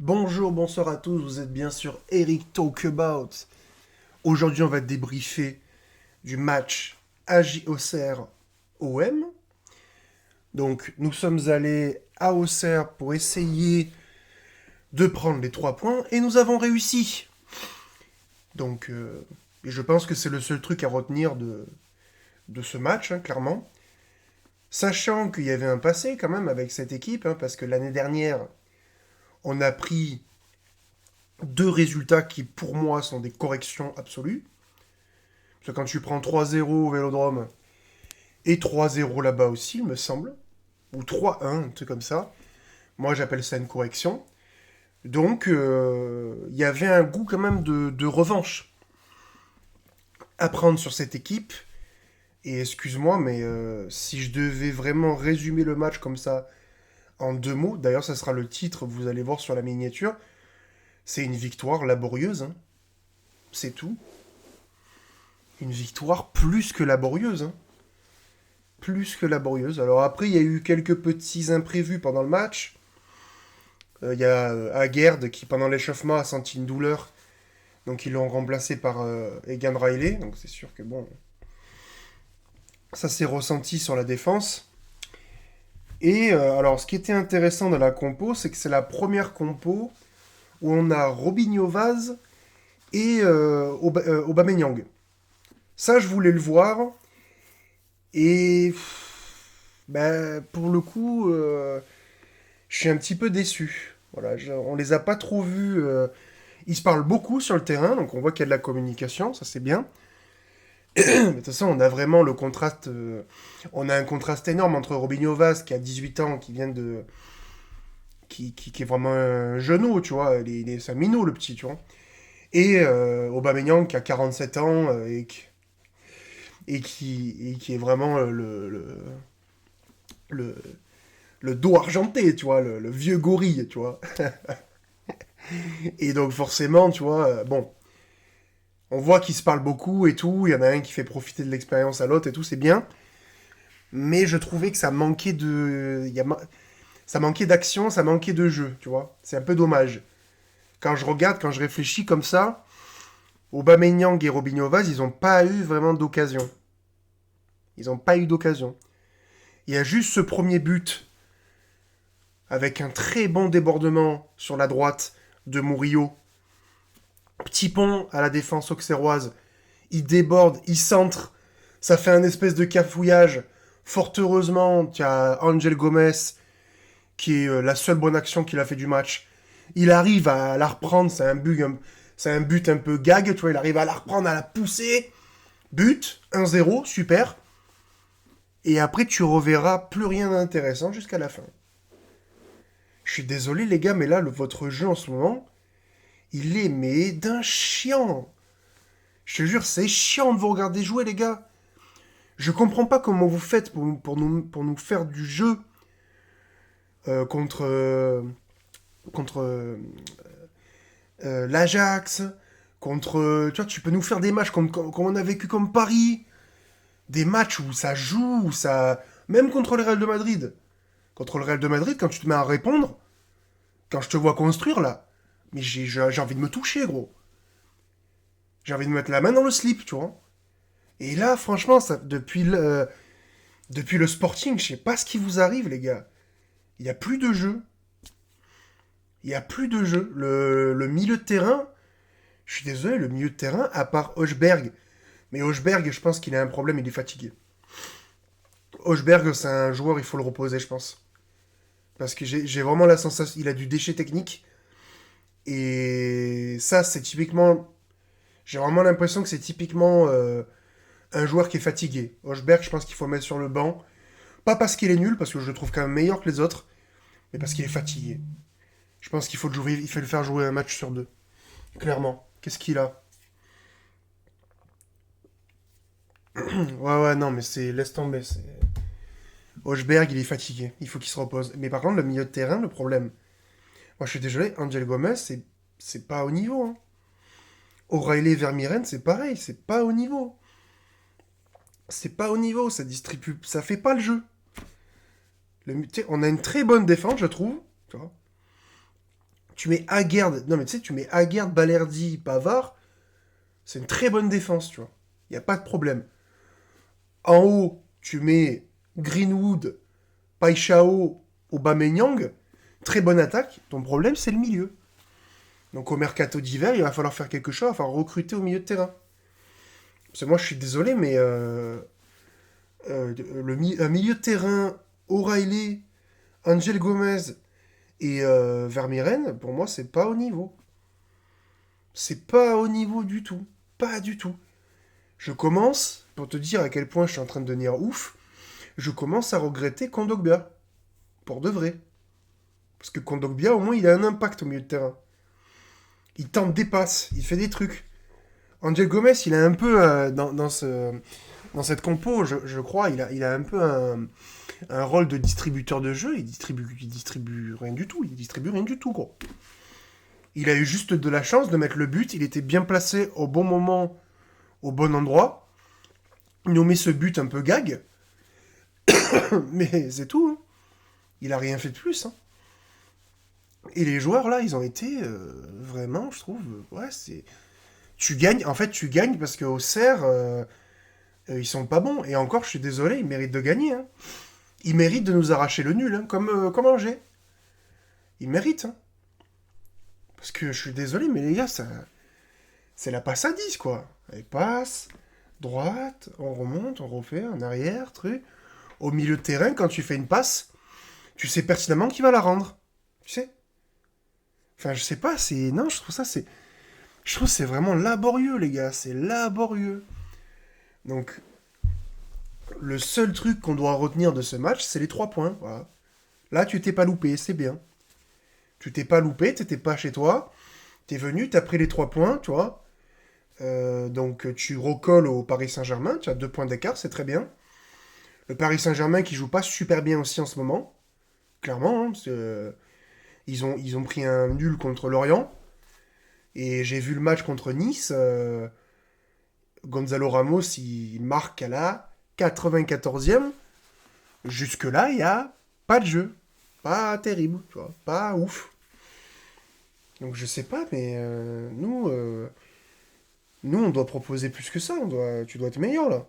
Bonjour, bonsoir à tous, vous êtes bien sûr Eric Talkabout. Aujourd'hui, on va débriefer du match AJ Auxerre OM. Donc, nous sommes allés à Auxerre pour essayer de prendre les 3 points et nous avons réussi. Donc, et je pense que c'est le seul truc à retenir de ce match, hein, clairement. Sachant qu'il y avait un passé quand même avec cette équipe, hein, parce que l'année dernière, on a pris deux résultats qui, pour moi, sont des corrections absolues. Parce que quand tu prends 3-0 au Vélodrome et 3-0 là-bas aussi, il me semble, ou 3-1, un truc comme ça, moi j'appelle ça une correction. Donc, il y avait un goût quand même de revanche à prendre sur cette équipe. Et excuse-moi, mais si je devais vraiment résumer le match comme ça en deux mots, d'ailleurs ça sera le titre, vous allez voir sur la miniature, c'est une victoire laborieuse, hein. C'est tout. Une victoire plus que laborieuse, hein. Plus que laborieuse. Alors après, il y a eu quelques petits imprévus pendant le match. Il y a Aguerd qui, pendant l'échauffement, a senti une douleur. Donc ils l'ont remplacé par Egan Riley. Donc c'est sûr que bon, ça s'est ressenti sur la défense. Et alors, ce qui était intéressant dans la compo, c'est que c'est la première compo où on a Robinho Vaz et Aubameyang. Ça, je voulais le voir. Et ben, pour le coup, je suis un petit peu déçu. Voilà, on les a pas trop vus. Ils se parlent beaucoup sur le terrain, donc on voit qu'il y a de la communication, ça c'est bien. Mais de toute façon, on a vraiment le contraste. On a un contraste énorme entre Robinho Vaz, qui a 18 ans, qui vient de. Qui est vraiment un genou, tu vois. C'est un minot, le petit, tu vois. Et Aubameyang, qui a 47 ans, et qui est vraiment le, le dos argenté, tu vois, le vieux gorille, tu vois. Et donc forcément, tu vois, bon, on voit qu'ils se parlent beaucoup et tout, il y en a un qui fait profiter de l'expérience à l'autre et tout, c'est bien. Mais je trouvais que ça manquait de... Ça manquait d'action, ça manquait de jeu, tu vois. C'est un peu dommage. Quand je regarde, quand je réfléchis comme ça, Aubameyang et Robinho Vaz, ils n'ont pas eu vraiment d'occasion. Ils n'ont pas eu d'occasion. Il y a juste ce premier but, avec un très bon débordement sur la droite de Murillo. Petit pont à la défense auxerroise. Il déborde, il centre. Ça fait un espèce de cafouillage. Fort heureusement, tu as Angel Gomez, qui est la seule bonne action qu'il a fait du match. Il arrive à la reprendre, c'est un but un peu gag, tu vois, il arrive à la reprendre, à la pousser. But, 1-0, super. Et après, tu reverras plus rien d'intéressant jusqu'à la fin. Je suis désolé, les gars, mais là, votre jeu en ce moment, il est mais d'un chiant. Je te jure, c'est chiant de vous regarder jouer, les gars. Je comprends pas comment vous faites pour nous faire du jeu contre l'Ajax, contre... Tu vois, tu peux nous faire des matchs comme on a vécu comme Paris. Des matchs où ça joue, où ça... Même contre le Real de Madrid. Contre le Real de Madrid, quand tu te mets à répondre, quand je te vois construire, là, mais j'ai envie de me toucher, gros. J'ai envie de me mettre la main dans le slip, tu vois. Et là, franchement, depuis le Sporting, je sais pas ce qui vous arrive, les gars. Il n'y a plus de jeu. Il n'y a plus de jeu. Le milieu de terrain, je suis désolé, le milieu de terrain, à part Hochberg. Mais Hochberg, je pense qu'il a un problème, il est fatigué. Hochberg, c'est un joueur, il faut le reposer, je pense. Parce que j'ai vraiment la sensation, il a du déchet technique. Et ça, c'est typiquement... J'ai vraiment l'impression que c'est typiquement un joueur qui est fatigué. Hochberg, je pense qu'il faut le mettre sur le banc. Pas parce qu'il est nul, parce que je le trouve quand même meilleur que les autres, mais parce qu'il est fatigué. Je pense qu'il faut il faut le faire jouer un match sur deux. Clairement. Qu'est-ce qu'il a? Ouais, ouais, non, mais c'est... Laisse tomber. Hochberg, il est fatigué. Il faut qu'il se repose. Mais par contre, le milieu de terrain, le problème... Moi, je suis désolé, Angel Gomez, c'est pas au niveau. Hein. O'Reilly Vermiren, c'est pareil. C'est pas au niveau. C'est pas au niveau. Ça distribue... Ça fait pas le jeu. On a une très bonne défense, je trouve. Tu vois. Tu mets Aguerd, non mais tu sais, tu mets Aguerd, Balerdi, Pavard, c'est une très bonne défense, tu vois. Il n'y a pas de problème. En haut, tu mets Greenwood, Paixão, Aubameyang, très bonne attaque. Ton problème, c'est le milieu. Donc au mercato d'hiver, il va falloir faire quelque chose, il va falloir recruter au milieu de terrain. Parce que moi, je suis désolé, mais un milieu de terrain, O'Reilly, Angel Gomez et Vermeeren, pour moi, c'est pas au niveau. C'est pas au niveau du tout. Pas du tout. Je commence, pour te dire à quel point je suis en train de devenir ouf, je commence à regretter Kondogbia. Pour de vrai. Parce que Kondogbia, au moins, il a un impact au milieu de terrain. Il tente des passes, il fait des trucs. Angel Gomez, il a un peu, dans cette compo, je crois, il a un peu un rôle de distributeur de jeu. Il distribue rien du tout. Il distribue rien du tout, quoi. Il a eu juste de la chance de mettre le but. Il était bien placé au bon moment, au bon endroit. Il nous met ce but un peu gag. Mais c'est tout. Hein. Il a rien fait de plus. Hein. Et les joueurs, là, ils ont été vraiment, je trouve... Ouais, c'est... Tu gagnes, en fait, tu gagnes parce qu'au Serre, ils sont pas bons. Et encore, je suis désolé, ils méritent de gagner. Hein. Ils méritent de nous arracher le nul, hein, comme Angers. Ils méritent. Hein. Parce que je suis désolé, mais les gars, c'est la passe à 10, quoi. Elle passe, droite, on remonte, on refait, en arrière, truc. Au milieu de terrain, quand tu fais une passe, tu sais pertinemment qui va la rendre. Tu sais. Enfin, je sais pas, c'est... Non, je trouve ça, c'est... Je trouve que c'est vraiment laborieux, les gars. C'est laborieux. Donc, le seul truc qu'on doit retenir de ce match, c'est les 3 points. Voilà. Là, tu t'es pas loupé, c'est bien. Tu t'es pas loupé, t'étais pas chez toi. T'es venu, t'as pris les 3 points, tu vois. Donc, tu recolles au Paris Saint-Germain. Tu as 2 points d'écart, c'est très bien. Le Paris Saint-Germain qui joue pas super bien aussi en ce moment. Clairement, hein, parce que, ils ont pris un nul contre Lorient. Et j'ai vu le match contre Nice. Gonzalo Ramos, il marque à la 94e. Jusque-là, il n'y a pas de jeu. Pas terrible, tu vois. Pas ouf. Donc je sais pas, mais nous, on doit proposer plus que ça. Tu dois être meilleur, là.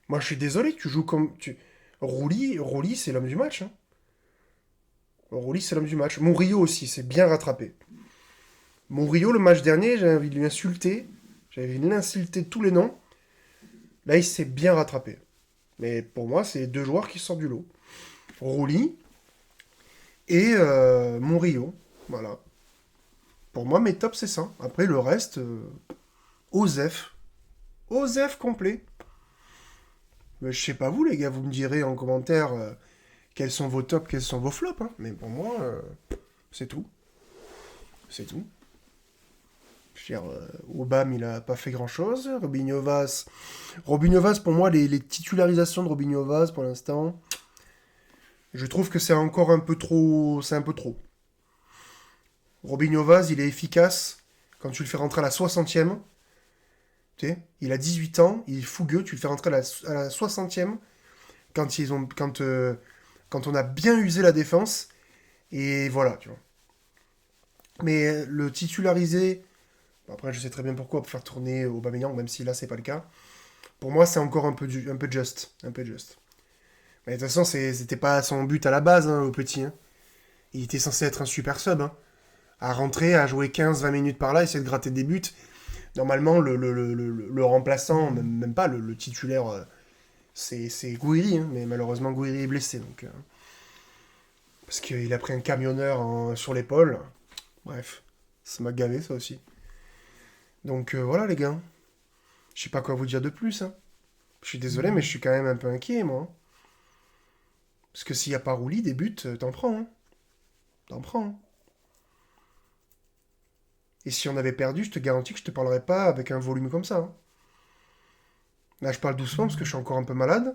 Moi, je suis désolé, tu joues comme... Rouli, c'est l'homme du match. Hein. Rouli, c'est l'homme du match. Murillo aussi, c'est bien rattrapé. Murillo, le match dernier, j'avais envie de lui insulter. J'avais envie de l'insulter de tous les noms. Là, il s'est bien rattrapé. Mais pour moi, c'est les 2 joueurs qui sortent du lot. Rouli et Murillo. Voilà. Pour moi, mes tops, c'est ça. Après, le reste, Osef. Osef complet. Mais je sais pas vous, les gars, vous me direz en commentaire quels sont vos tops, quels sont vos flops. Hein. Mais pour moi, c'est tout. C'est tout. Je veux dire, Aubame, il a pas fait grand-chose. Robinho Vaz, pour moi, les titularisations de Robinho Vaz, pour l'instant, je trouve que c'est encore un peu trop... C'est un peu trop. Robinho Vaz, il est efficace quand tu le fais rentrer à la 60e. Tu sais, il a 18 ans, il est fougueux, tu le fais rentrer à la 60e quand on a bien usé la défense. Et voilà, tu vois. Mais le titulariser, après je sais très bien pourquoi, pour faire tourner Aubameyang, même si là c'est pas le cas. Pour moi, c'est encore un peu juste. Un peu juste. Mais de toute façon, c'était pas son but à la base, hein, au petit. Hein. Il était censé être un super sub. Hein. À rentrer, à jouer 15-20 minutes par là, essayer de gratter des buts. Normalement, le remplaçant, même pas le titulaire, c'est Gouiri. Hein, mais malheureusement, Gouiri est blessé. Donc, parce qu'il a pris un camionneur sur l'épaule. Bref, ça m'a gavé, ça aussi. Donc voilà, les gars. Je sais pas quoi vous dire de plus. Hein. Je suis désolé, mais je suis quand même un peu inquiet, moi. Parce que s'il n'y a pas Rouli, des buts, t'en prends. Hein. T'en prends. Hein. Et si on avait perdu, je te garantis que je te parlerais pas avec un volume comme ça. Hein. Là, je parle doucement parce que je suis encore un peu malade.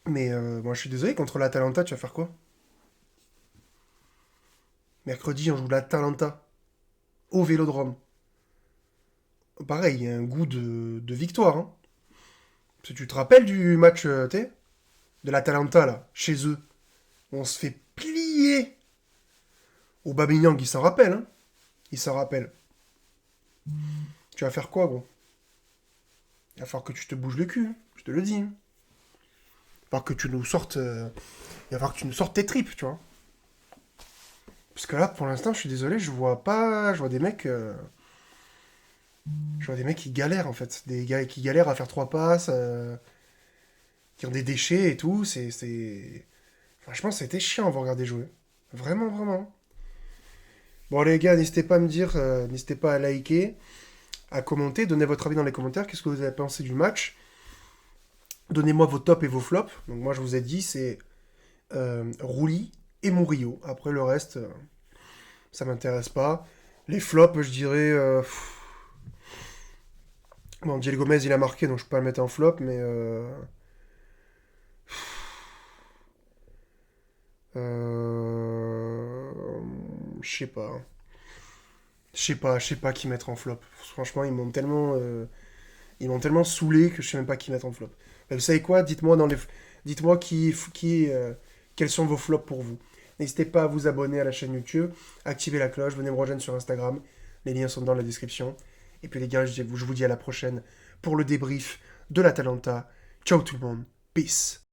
Mais moi, je suis désolé, contre l'Atalanta, tu vas faire quoi? Mercredi, on joue l'Atalanta. Au Vélodrome. Pareil, il y a un goût de victoire. Hein. Parce que tu te rappelles du match, de l'Atalanta, là, chez eux. On se fait plier. Aubameyang, il s'en rappelle, hein. Il s'en rappelle. Tu vas faire quoi, gros? Il va falloir que tu te bouges le cul, hein, je te le dis, hein. Il va falloir que tu nous sortes... il va falloir que tu nous sortes tes tripes, tu vois. Parce que là, pour l'instant, je suis désolé, je vois pas... Je vois des mecs... Je vois des mecs qui galèrent, en fait. Des gars qui galèrent à faire 3 passes, qui ont des déchets et tout. Franchement, c'était chiant à vous regarder jouer. Vraiment, vraiment. Bon, les gars, n'hésitez pas à me dire... n'hésitez pas à liker, à commenter, donnez votre avis dans les commentaires. Qu'est-ce que vous avez pensé du match? Donnez-moi vos tops et vos flops. Donc moi, je vous ai dit, c'est Rouli et Murillo. Après, le reste, ça m'intéresse pas. Les flops, je dirais... Bon, Diego Gomez, il a marqué, donc je peux pas le mettre en flop, mais... Euh... Je sais pas. Je sais pas qui mettre en flop. Franchement, ils m'ont tellement saoulé que je sais même pas qui mettre en flop. Mais vous savez quoi? Dites-moi quels sont vos flops pour vous. N'hésitez pas à vous abonner à la chaîne YouTube, activer la cloche, venez me rejoindre sur Instagram. Les liens sont dans la description. Et puis les gars, je vous dis à la prochaine pour le débrief de l'Atalanta. Ciao tout le monde. Peace.